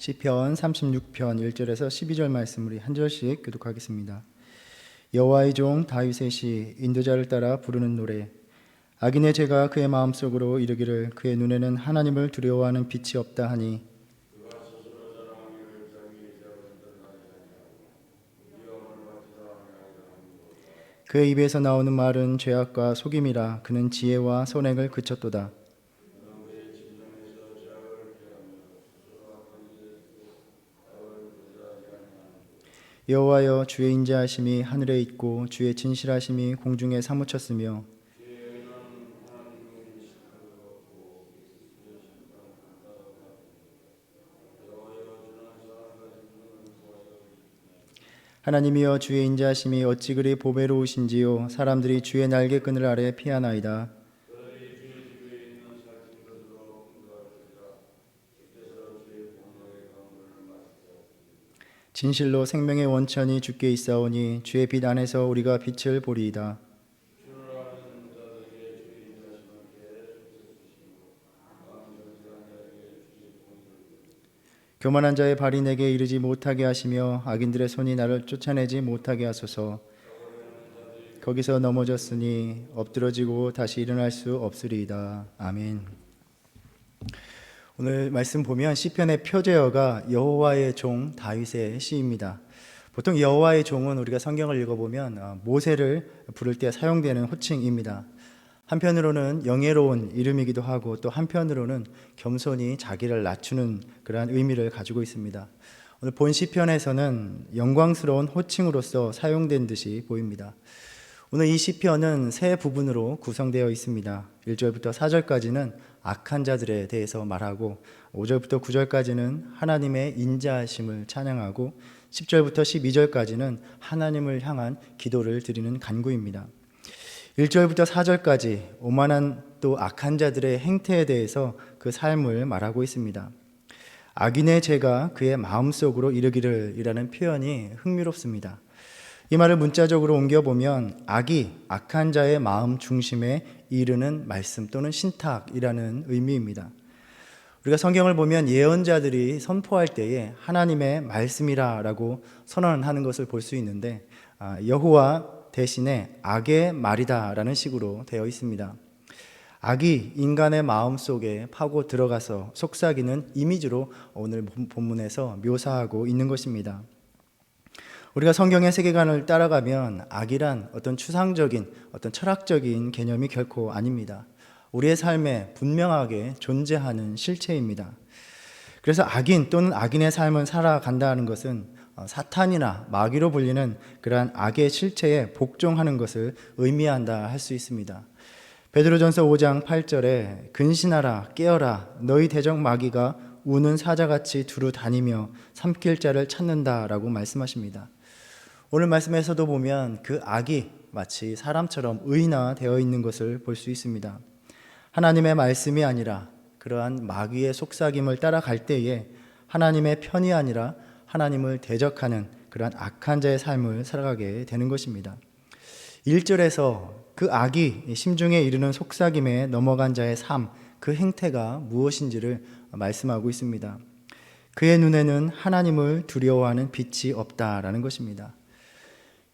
시편 36편 1절에서 12절 말씀 우리 한 절씩 교독하겠습니다. 여호와의 종 다윗의 시 인도자를 따라 부르는 노래. 악인의 죄가 그의 마음속으로 이르기를 그의 눈에는 하나님을 두려워하는 빛이 없다 하니 그의 입에서 나오는 말은 죄악과 속임이라. 그는 지혜와 선행을 그쳤도다. 여호와여, 주의 인자하심이 하늘에 있고 주의 진실하심이 공중에 사무쳤으며 하나님이여, 주의 인자하심이 어찌 그리 보배로우신지요. 사람들이 주의 날개끈을 아래 피하나이다. 진실로 생명의 원천이 주께 있사오니 주의 빛 안에서 우리가 빛을 보리이다. 교만한 자의 발이 내게 이르지 못하게 하시며 악인들의 손이 나를 쫓아내지 못하게 하소서. 거기서 넘어졌으니 엎드러지고 다시 일어날 수 없으리이다. 아멘. 오늘 말씀 보면 시편의 표제어가 여호와의 종 다윗의 시입니다. 보통 여호와의 종은 우리가 성경을 읽어보면 모세를 부를 때 사용되는 호칭입니다. 한편으로는 영예로운 이름이기도 하고 또 한편으로는 겸손히 자기를 낮추는 그러한 의미를 가지고 있습니다. 오늘 본 시편에서는 영광스러운 호칭으로서 사용된 듯이 보입니다. 오늘 이 시편은 세 부분으로 구성되어 있습니다. 1절부터 4절까지는 악한 자들에 대해서 말하고 5절부터 9절까지는 하나님의 인자하심을 찬양하고 10절부터 12절까지는 하나님을 향한 기도를 드리는 간구입니다. 1절부터 4절까지 오만한 또 악한 자들의 행태에 대해서 그 삶을 말하고 있습니다. 악인의 죄가 그의 마음속으로 이르기를 이라는 표현이 흥미롭습니다. 이 말을 문자적으로 옮겨보면 악이 악한 자의 마음 중심에 이르는 말씀 또는 신탁이라는 의미입니다. 우리가 성경을 보면 예언자들이 선포할 때에 하나님의 말씀이라고 선언하는 것을 볼 수 있는데 여호와 대신에 악의 말이다라는 식으로 되어 있습니다. 악이 인간의 마음속에 파고 들어가서 속삭이는 이미지로 오늘 본문에서 묘사하고 있는 것입니다. 우리가 성경의 세계관을 따라가면 악이란 어떤 추상적인 어떤 철학적인 개념이 결코 아닙니다. 우리의 삶에 분명하게 존재하는 실체입니다. 그래서 악인 또는 악인의 삶을 살아간다는 것은 사탄이나 마귀로 불리는 그러한 악의 실체에 복종하는 것을 의미한다 할 수 있습니다. 베드로전서 5장 8절에 근신하라 깨어라 너희 대적 마귀가 우는 사자같이 두루 다니며 삼킬 자를 찾는다라고 말씀하십니다. 오늘 말씀에서도 보면 그 악이 마치 사람처럼 의인화되어 있는 것을 볼 수 있습니다. 하나님의 말씀이 아니라 그러한 마귀의 속삭임을 따라갈 때에 하나님의 편이 아니라 하나님을 대적하는 그러한 악한 자의 삶을 살아가게 되는 것입니다. 1절에서 그 악이 심중에 이르는 속삭임에 넘어간 자의 삶, 그 행태가 무엇인지를 말씀하고 있습니다. 그의 눈에는 하나님을 두려워하는 빛이 없다라는 것입니다.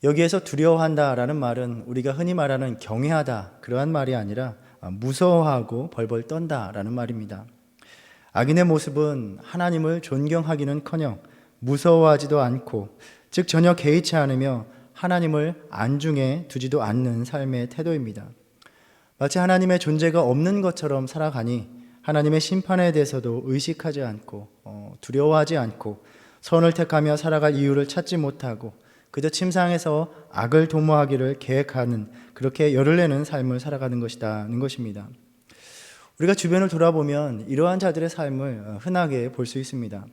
여기에서 두려워한다라는 말은 우리가 흔히 말하는 경외하다 그러한 말이 아니라 무서워하고 벌벌 떤다라는 말입니다. 악인의 모습은 하나님을 존경하기는커녕 무서워하지도 않고 즉 전혀 개의치 않으며 하나님을 안중에 두지도 않는 삶의 태도입니다. 마치 하나님의 존재가 없는 것처럼 살아가니 하나님의 심판에 대해서도 의식하지 않고 두려워하지 않고 선을 택하며 살아갈 이유를 찾지 못하고 그저 침상에서 악을 도모하기를 계획하는 그렇게 열을 내는 삶을 살아가는 것이라는 것입니다. 우리가 주변을 돌아보면 이러한 자들의 삶을 흔하게 볼 수 있습니다.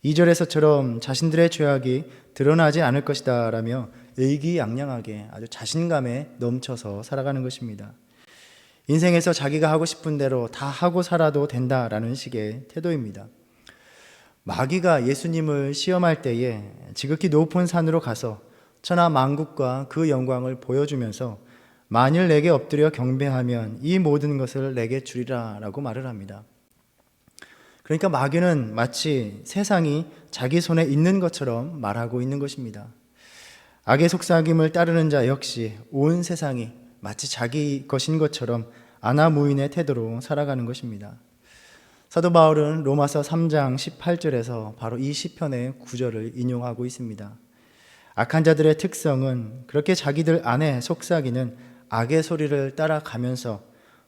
2절에서처럼 자신들의 죄악이 드러나지 않을 것이다 라며 의기양양하게 아주 자신감에 넘쳐서 살아가는 것입니다. 인생에서 자기가 하고 싶은 대로 다 하고 살아도 된다라는 식의 태도입니다. 마귀가 예수님을 시험할 때에 지극히 높은 산으로 가서 천하 만국과 그 영광을 보여주면서 만일 내게 엎드려 경배하면 이 모든 것을 내게 주리라 라고 말을 합니다. 그러니까 마귀는 마치 세상이 자기 손에 있는 것처럼 말하고 있는 것입니다. 악의 속삭임을 따르는 자 역시 온 세상이 마치 자기 것인 것처럼 아나무인의 태도로 살아가는 것입니다. 사도 바울은 로마서 3장 18절에서 바로 이 시편의 구절을 인용하고 있습니다. 악한 자들의 특성은 그렇게 자기들 안에 속삭이는 악의 소리를 따라가면서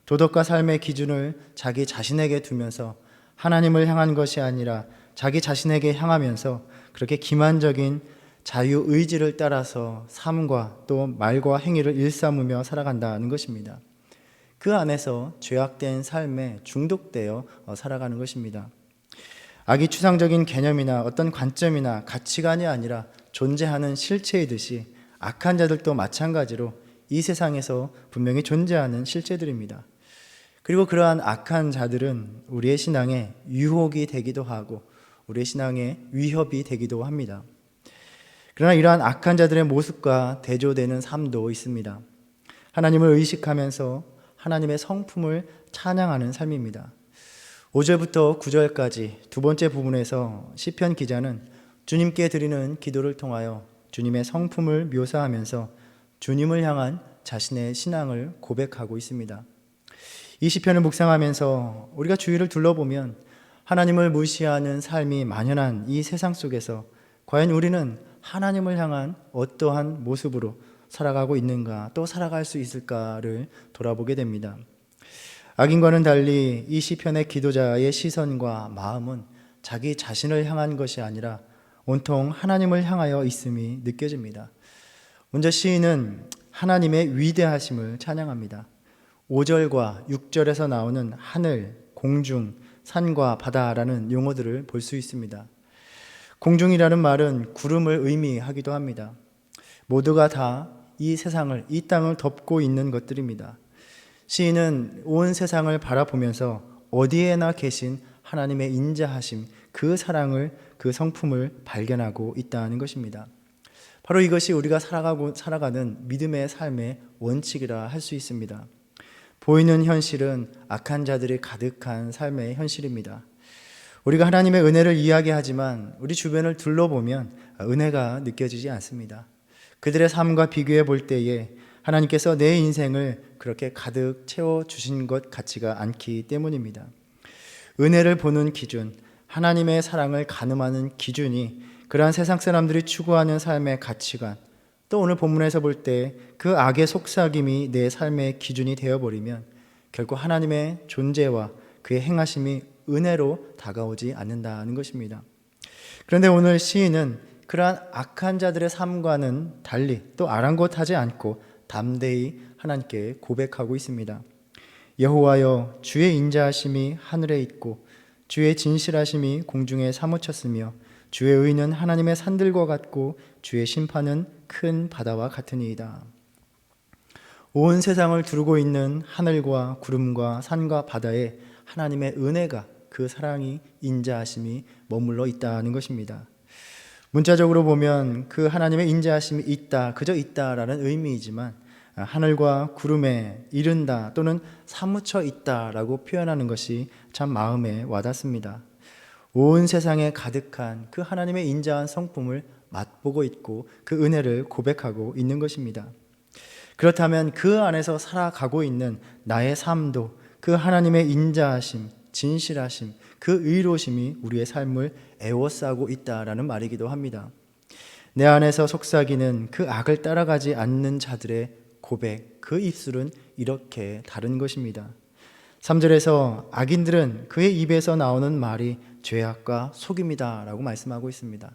도덕과 삶의 기준을 자기 자신에게 두면서 하나님을 향한 것이 아니라 자기 자신에게 향하면서 그렇게 기만적인 자유의지를 따라서 삶과 또 말과 행위를 일삼으며 살아간다는 것입니다. 그 안에서 죄악된 삶에 중독되어 살아가는 것입니다. 악이 추상적인 개념이나 어떤 관점이나 가치관이 아니라 존재하는 실체이듯이 악한 자들도 마찬가지로 이 세상에서 분명히 존재하는 실체들입니다. 그리고 그러한 악한 자들은 우리의 신앙에 유혹이 되기도 하고 우리의 신앙에 위협이 되기도 합니다. 그러나 이러한 악한 자들의 모습과 대조되는 삶도 있습니다. 하나님을 의식하면서 하나님의 성품을 찬양하는 삶입니다. 5절부터 9절까지 두 번째 부분에서 시편 기자는 주님께 드리는 기도를 통하여 주님의 성품을 묘사하면서 주님을 향한 자신의 신앙을 고백하고 있습니다. 이 시편을 묵상하면서 우리가 주위를 둘러보면 하나님을 무시하는 삶이 만연한 이 세상 속에서 과연 우리는 하나님을 향한 어떠한 모습으로 살아가고 있는가, 또 살아갈 수 있을까를 돌아보게 됩니다. 악인과는 달리 이 시편의 기도자의 시선과 마음은 자기 자신을 향한 것이 아니라 온통 하나님을 향하여 있음이 느껴집니다. 먼저 시인은 하나님의 위대하심을 찬양합니다. 5절과 6절에서 나오는 하늘, 공중, 산과 바다라는 용어들을 볼 수 있습니다. 공중이라는 말은 구름을 의미하기도 합니다. 모두가 다 이 세상을, 이 땅을 덮고 있는 것들입니다. 시인은 온 세상을 바라보면서 어디에나 계신 하나님의 인자하심, 그 사랑을, 그 성품을 발견하고 있다는 것입니다. 바로 이것이 우리가 살아가는 믿음의 삶의 원칙이라 할 수 있습니다. 보이는 현실은 악한 자들이 가득한 삶의 현실입니다. 우리가 하나님의 은혜를 이야기하지만 우리 주변을 둘러보면 은혜가 느껴지지 않습니다. 그들의 삶과 비교해 볼 때에 하나님께서 내 인생을 그렇게 가득 채워주신 것 같지가 않기 때문입니다. 은혜를 보는 기준, 하나님의 사랑을 가늠하는 기준이 그러한 세상 사람들이 추구하는 삶의 가치관, 또 오늘 본문에서 볼 때 그 악의 속삭임이 내 삶의 기준이 되어버리면 결국 하나님의 존재와 그의 행하심이 은혜로 다가오지 않는다는 것입니다. 그런데 오늘 시인은 그러한 악한 자들의 삶과는 달리 또 아랑곳하지 않고 담대히 하나님께 고백하고 있습니다. 여호와여, 주의 인자하심이 하늘에 있고 주의 진실하심이 공중에 사무쳤으며 주의 의는 하나님의 산들과 같고 주의 심판은 큰 바다와 같으니이다. 온 세상을 두르고 있는 하늘과 구름과 산과 바다에 하나님의 은혜가, 그 사랑이, 인자하심이 머물러 있다는 것입니다. 문자적으로 보면 그 하나님의 인자하심이 있다, 그저 있다라는 의미이지만 하늘과 구름에 이른다 또는 사무쳐 있다라고 표현하는 것이 참 마음에 와닿습니다. 온 세상에 가득한 그 하나님의 인자한 성품을 맛보고 있고 그 은혜를 고백하고 있는 것입니다. 그렇다면 그 안에서 살아가고 있는 나의 삶도 그 하나님의 인자하심, 진실하심, 그 의로심이 우리의 삶을 에워싸고 있다라는 말이기도 합니다. 내 안에서 속삭이는 그 악을 따라가지 않는 자들의 고백, 그 입술은 이렇게 다른 것입니다. 3절에서 악인들은 그의 입에서 나오는 말이 죄악과 속임이다 라고 말씀하고 있습니다.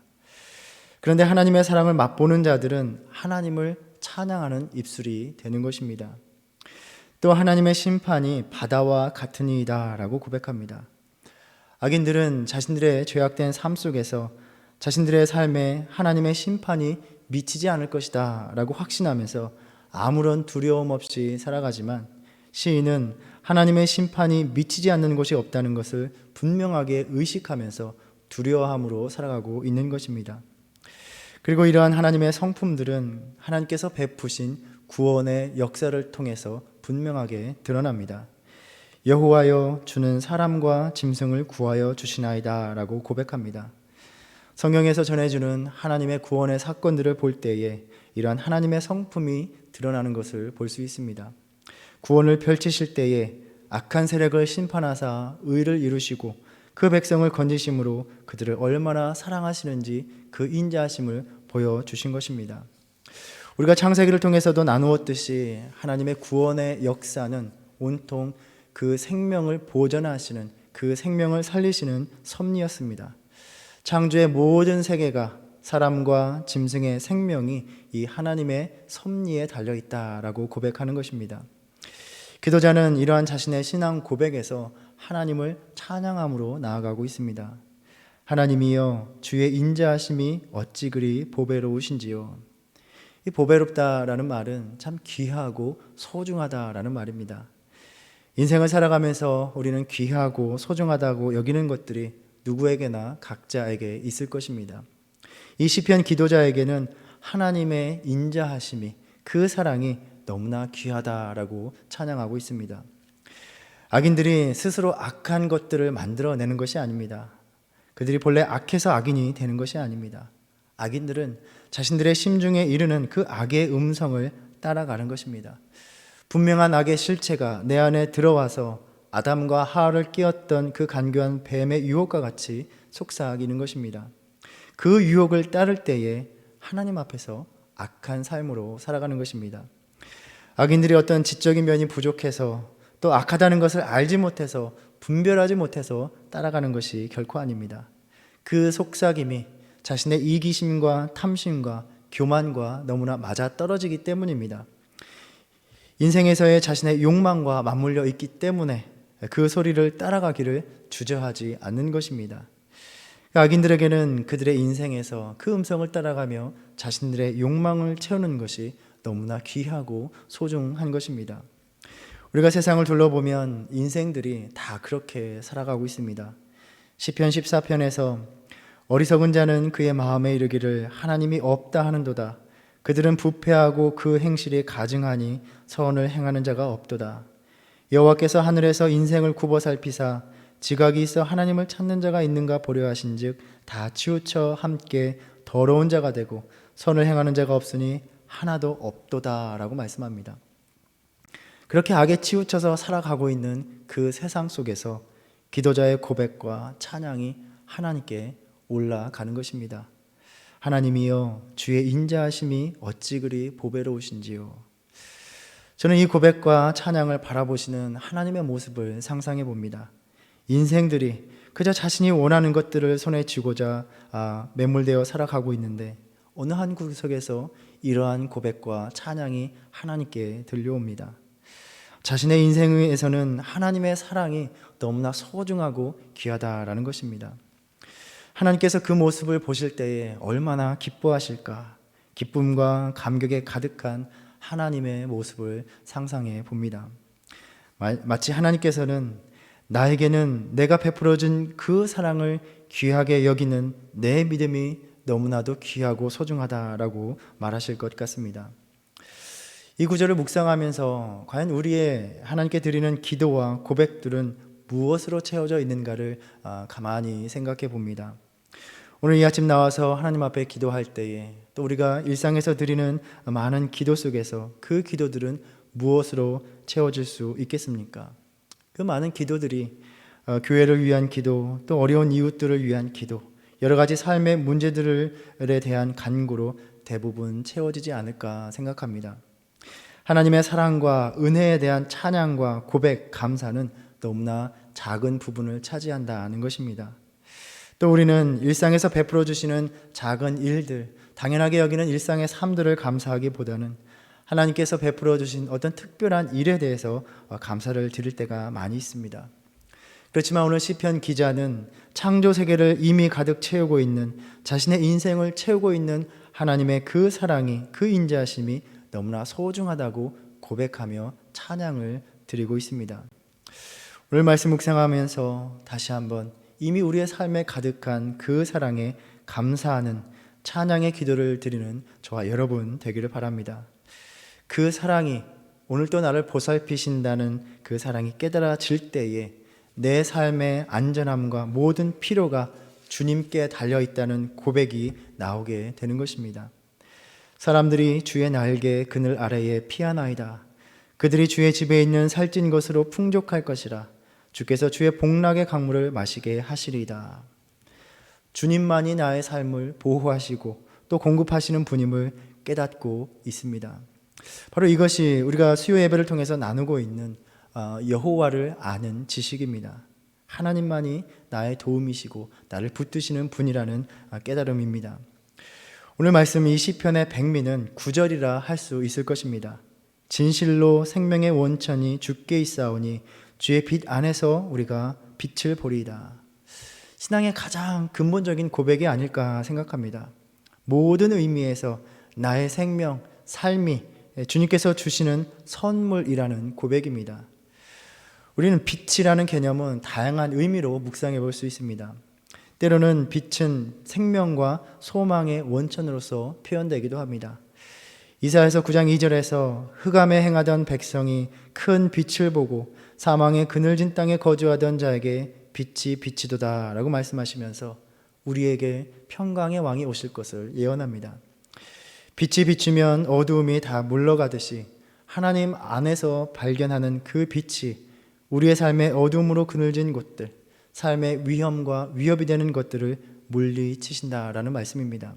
그런데 하나님의 사랑을 맛보는 자들은 하나님을 찬양하는 입술이 되는 것입니다. 또 하나님의 심판이 바다와 같으니이다 라고 고백합니다. 악인들은 자신들의 죄악된 삶 속에서 자신들의 삶에 하나님의 심판이 미치지 않을 것이다 라고 확신하면서 아무런 두려움 없이 살아가지만 시인은 하나님의 심판이 미치지 않는 곳이 없다는 것을 분명하게 의식하면서 두려워함으로 살아가고 있는 것입니다. 그리고 이러한 하나님의 성품들은 하나님께서 베푸신 구원의 역사를 통해서 분명하게 드러납니다. 여호와여, 주는 사람과 짐승을 구하여 주시나이다 라고 고백합니다. 성경에서 전해주는 하나님의 구원의 사건들을 볼 때에 이러한 하나님의 성품이 드러나는 것을 볼 수 있습니다. 구원을 펼치실 때에 악한 세력을 심판하사 의를 이루시고 그 백성을 건지심으로 그들을 얼마나 사랑하시는지 그 인자하심을 보여주신 것입니다. 우리가 창세기를 통해서도 나누었듯이 하나님의 구원의 역사는 온통 그 생명을 보존하시는, 그 생명을 살리시는 섭리였습니다. 창조의 모든 세계가, 사람과 짐승의 생명이 이 하나님의 섭리에 달려있다라고 고백하는 것입니다. 기도자는 이러한 자신의 신앙 고백에서 하나님을 찬양함으로 나아가고 있습니다. 하나님이여, 주의 인자하심이 어찌 그리 보배로우신지요. 이 보배롭다라는 말은 참 귀하고 소중하다라는 말입니다. 인생을 살아가면서 우리는 귀하고 소중하다고 여기는 것들이 누구에게나 각자에게 있을 것입니다. 이 시편 기도자에게는 하나님의 인자하심이, 그 사랑이 너무나 귀하다라고 찬양하고 있습니다. 악인들이 스스로 악한 것들을 만들어내는 것이 아닙니다. 그들이 본래 악해서 악인이 되는 것이 아닙니다. 악인들은 자신들의 심중에 이르는 그 악의 음성을 따라가는 것입니다. 분명한 악의 실체가 내 안에 들어와서 아담과 하와를 끼었던 그 간교한 뱀의 유혹과 같이 속삭이는 것입니다. 그 유혹을 따를 때에 하나님 앞에서 악한 삶으로 살아가는 것입니다. 악인들이 어떤 지적인 면이 부족해서 또 악하다는 것을 알지 못해서 분별하지 못해서 따라가는 것이 결코 아닙니다. 그 속삭임이 자신의 이기심과 탐심과 교만과 너무나 맞아떨어지기 때문입니다. 인생에서의 자신의 욕망과 맞물려 있기 때문에 그 소리를 따라가기를 주저하지 않는 것입니다. 악인들에게는 그들의 인생에서 그 음성을 따라가며 자신들의 욕망을 채우는 것이 너무나 귀하고 소중한 것입니다. 우리가 세상을 둘러보면 인생들이 다 그렇게 살아가고 있습니다. 시편 14편에서 어리석은 자는 그의 마음에 이르기를 하나님이 없다 하는도다. 그들은 부패하고 그 행실이 가증하니 선을 행하는 자가 없도다. 여호와께서 하늘에서 인생을 굽어 살피사 지각이 있어 하나님을 찾는 자가 있는가 보려 하신즉 다 치우쳐 함께 더러운 자가 되고 선을 행하는 자가 없으니 하나도 없도다라고 말씀합니다. 그렇게 악에 치우쳐서 살아가고 있는 그 세상 속에서 기도자의 고백과 찬양이 하나님께 올라가는 것입니다. 하나님이여, 주의 인자하심이 어찌 그리 보배로우신지요. 저는 이 고백과 찬양을 바라보시는 하나님의 모습을 상상해 봅니다. 인생들이 그저 자신이 원하는 것들을 손에 쥐고자 매몰되어 살아가고 있는데 어느 한 구석에서 이러한 고백과 찬양이 하나님께 들려옵니다. 자신의 인생에서는 하나님의 사랑이 너무나 소중하고 귀하다라는 것입니다. 하나님께서 그 모습을 보실 때에 얼마나 기뻐하실까? 기쁨과 감격에 가득한 하나님의 모습을 상상해 봅니다. 마치 하나님께서는 나에게는 내가 베풀어준 그 사랑을 귀하게 여기는 내 믿음이 너무나도 귀하고 소중하다라고 말하실 것 같습니다. 이 구절을 묵상하면서 과연 우리의 하나님께 드리는 기도와 고백들은 무엇으로 채워져 있는가를 가만히 생각해 봅니다. 오늘 이 아침 나와서 하나님 앞에 기도할 때에 또 우리가 일상에서 드리는 많은 기도 속에서 그 기도들은 무엇으로 채워질 수 있겠습니까? 그 많은 기도들이 교회를 위한 기도, 또 어려운 이웃들을 위한 기도, 여러 가지 삶의 문제들에 대한 간구로 대부분 채워지지 않을까 생각합니다. 하나님의 사랑과 은혜에 대한 찬양과 고백, 감사는 너무나 작은 부분을 차지한다는 것입니다. 또 우리는 일상에서 베풀어 주시는 작은 일들, 당연하게 여기는 일상의 삶들을 감사하기보다는 하나님께서 베풀어 주신 어떤 특별한 일에 대해서 감사를 드릴 때가 많이 있습니다. 그렇지만 오늘 시편 기자는 창조 세계를 이미 가득 채우고 있는, 자신의 인생을 채우고 있는 하나님의 그 사랑이, 그 인자하심이 너무나 소중하다고 고백하며 찬양을 드리고 있습니다. 오늘 말씀 묵상하면서 다시 한번 이미 우리의 삶에 가득한 그 사랑에 감사하는 찬양의 기도를 드리는 저와 여러분 되기를 바랍니다. 그 사랑이 오늘도 나를 보살피신다는 그 사랑이 깨달아질 때에 내 삶의 안전함과 모든 필요가 주님께 달려있다는 고백이 나오게 되는 것입니다. 사람들이 주의 날개 그늘 아래에 피하나이다. 그들이 주의 집에 있는 살찐 것으로 풍족할 것이라. 주께서 주의 복락의 강물을 마시게 하시리이다. 주님만이 나의 삶을 보호하시고 또 공급하시는 분임을 깨닫고 있습니다. 바로 이것이 우리가 수요 예배를 통해서 나누고 있는 여호와를 아는 지식입니다. 하나님만이 나의 도움이시고 나를 붙드시는 분이라는 깨달음입니다. 오늘 말씀 이 시편의 백미는 9절이라 할 수 있을 것입니다. 진실로 생명의 원천이 주께 있사오니 주의 빛 안에서 우리가 빛을 보리이다. 신앙의 가장 근본적인 고백이 아닐까 생각합니다. 모든 의미에서 나의 생명, 삶이 주님께서 주시는 선물이라는 고백입니다. 우리는 빛이라는 개념은 다양한 의미로 묵상해 볼 수 있습니다. 때로는 빛은 생명과 소망의 원천으로서 표현되기도 합니다. 이사야서 9장 2절에서 흑암에 행하던 백성이 큰 빛을 보고 사망의 그늘진 땅에 거주하던 자에게 빛이 비치도다 라고 말씀하시면서 우리에게 평강의 왕이 오실 것을 예언합니다. 빛이 비추면 어두움이 다 물러가듯이 하나님 안에서 발견하는 그 빛이 우리의 삶의 어두움으로 그늘진 곳들, 삶의 위험과 위협이 되는 것들을 물리치신다라는 말씀입니다.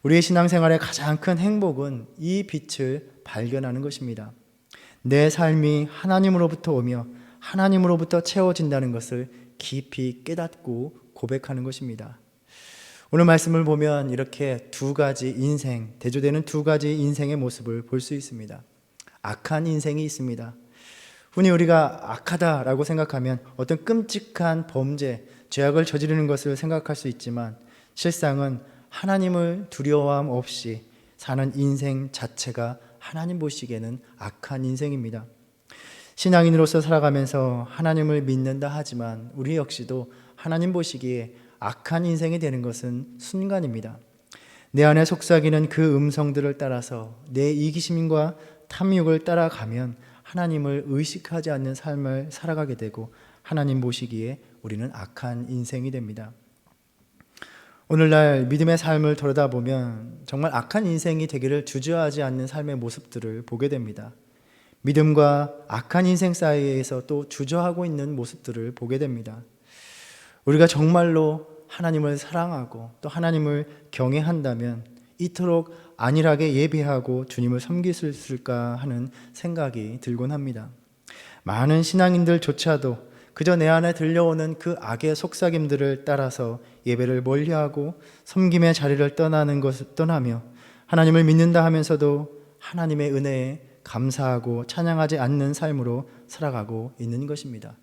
우리의 신앙생활의 가장 큰 행복은 이 빛을 발견하는 것입니다. 내 삶이 하나님으로부터 오며 하나님으로부터 채워진다는 것을 깊이 깨닫고 고백하는 것입니다. 오늘 말씀을 보면 이렇게 두 가지 인생, 대조되는 두 가지 인생의 모습을 볼 수 있습니다. 악한 인생이 있습니다. 흔히 우리가 악하다라고 생각하면 어떤 끔찍한 범죄, 죄악을 저지르는 것을 생각할 수 있지만 실상은 하나님을 두려워함 없이 사는 인생 자체가 하나님 보시기에는 악한 인생입니다. 신앙인으로서 살아가면서 하나님을 믿는다 하지만 우리 역시도 하나님 보시기에 악한 인생이 되는 것은 순간입니다. 내 안에 속삭이는 그 음성들을 따라서 내 이기심과 탐욕을 따라가면 하나님을 의식하지 않는 삶을 살아가게 되고 하나님 보시기에 우리는 악한 인생이 됩니다. 오늘날 믿음의 삶을 돌아다보면 정말 악한 인생이 되기를 주저하지 않는 삶의 모습들을 보게 됩니다. 믿음과 악한 인생 사이에서 또 주저하고 있는 모습들을 보게 됩니다. 우리가 정말로 하나님을 사랑하고 또 하나님을 경외한다면 이토록 안일하게 예배하고 주님을 섬길 수 있을까 하는 생각이 들곤 합니다. 많은 신앙인들조차도 그저 내 안에 들려오는 그 악의 속삭임들을 따라서 예배를 멀리하고 섬김의 자리를 떠나며 하나님을 믿는다 하면서도 하나님의 은혜에 감사하고 찬양하지 않는 삶으로 살아가고 있는 것입니다.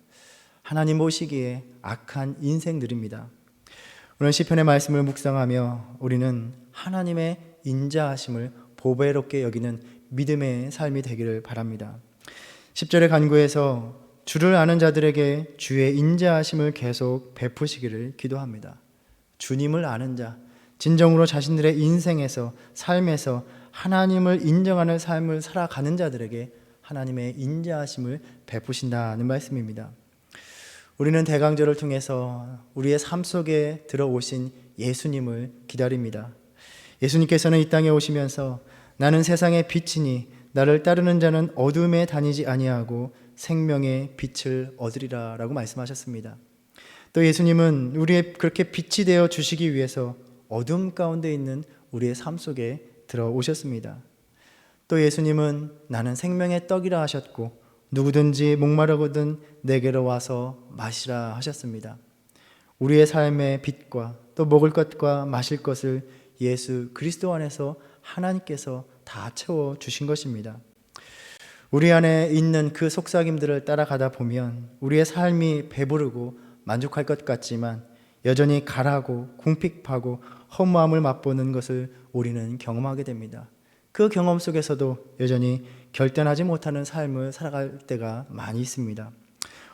하나님 보시기에 악한 인생들입니다. 오늘 시편의 말씀을 묵상하며 우리는 하나님의 인자하심을 보배롭게 여기는 믿음의 삶이 되기를 바랍니다. 10절의 간구에서 주를 아는 자들에게 주의 인자하심을 계속 베푸시기를 기도합니다. 주님을 아는 자, 진정으로 자신들의 인생에서 삶에서 하나님을 인정하는 삶을 살아가는 자들에게 하나님의 인자하심을 베푸신다는 말씀입니다. 우리는 대강절을 통해서 우리의 삶 속에 들어오신 예수님을 기다립니다. 예수님께서는 이 땅에 오시면서 나는 세상의 빛이니 나를 따르는 자는 어둠에 다니지 아니하고 생명의 빛을 얻으리라 라고 말씀하셨습니다. 또 예수님은 우리의 그렇게 빛이 되어 주시기 위해서 어둠 가운데 있는 우리의 삶 속에 들어오셨습니다. 또 예수님은 나는 생명의 떡이라 하셨고 누구든지 목마르거든 내게로 와서 마시라 하셨습니다. 우리의 삶의 빛과 또 먹을 것과 마실 것을 예수 그리스도 안에서 하나님께서 다 채워주신 것입니다. 우리 안에 있는 그 속삭임들을 따라가다 보면 우리의 삶이 배부르고 만족할 것 같지만 여전히 가라고 궁핍하고 허무함을 맛보는 것을 우리는 경험하게 됩니다. 그 경험 속에서도 여전히 결단하지 못하는 삶을 살아갈 때가 많이 있습니다.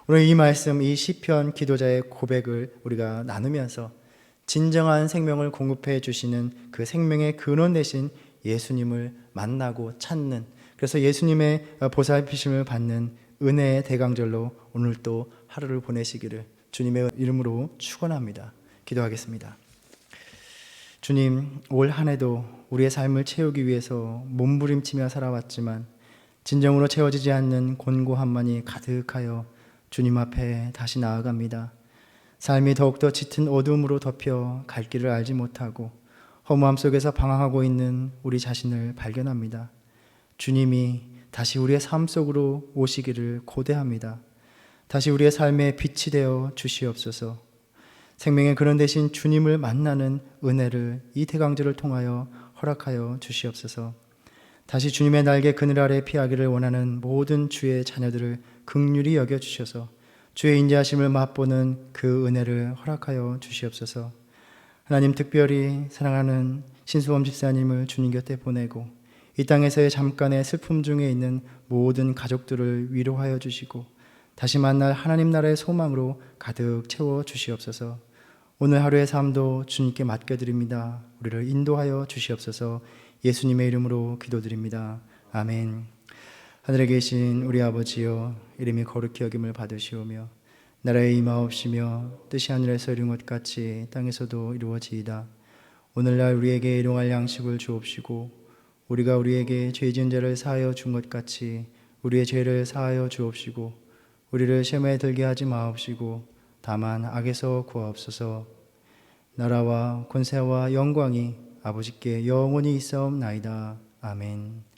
오늘 이 말씀, 이 시편 기도자의 고백을 우리가 나누면서 진정한 생명을 공급해 주시는 그 생명의 근원 되신 예수님을 만나고 찾는, 그래서 예수님의 보살피심을 받는 은혜의 대강절로 오늘 또 하루를 보내시기를 주님의 이름으로 축원합니다. 기도하겠습니다. 주님, 올 한 해도 우리의 삶을 채우기 위해서 몸부림치며 살아왔지만 진정으로 채워지지 않는 곤고함만이 가득하여 주님 앞에 다시 나아갑니다. 삶이 더욱더 짙은 어둠으로 덮여 갈 길을 알지 못하고 허무함 속에서 방황하고 있는 우리 자신을 발견합니다. 주님이 다시 우리의 삶 속으로 오시기를 고대합니다. 다시 우리의 삶에 빛이 되어 주시옵소서. 생명의 근원 되신 주님을 만나는 은혜를 이 대강절을 통하여 허락하여 주시옵소서. 다시 주님의 날개 그늘 아래 피하기를 원하는 모든 주의 자녀들을 긍휼히 여겨 주셔서 주의 인자하심을 맛보는 그 은혜를 허락하여 주시옵소서. 하나님, 특별히 사랑하는 신수범 집사님을 주님 곁에 보내고 이 땅에서의 잠깐의 슬픔 중에 있는 모든 가족들을 위로하여 주시고 다시 만날 하나님 나라의 소망으로 가득 채워 주시옵소서. 오늘 하루의 삶도 주님께 맡겨드립니다. 우리를 인도하여 주시옵소서. 예수님의 이름으로 기도드립니다. 아멘. 하늘에 계신 우리 아버지여, 이름이 거룩히 여김을 받으시오며 나라의 임하옵시며 뜻이 하늘에서 이룬 것 같이 땅에서도 이루어지이다. 오늘날 우리에게 일용할 양식을 주옵시고 우리가 우리에게 죄 지은 자를 사하여 준 것 같이 우리의 죄를 사하여 주옵시고 우리를 시험에 들게 하지 마옵시고 다만 악에서 구하옵소서. 나라와 권세와 영광이 아버지께 영원히 있사옵나이다. 아멘.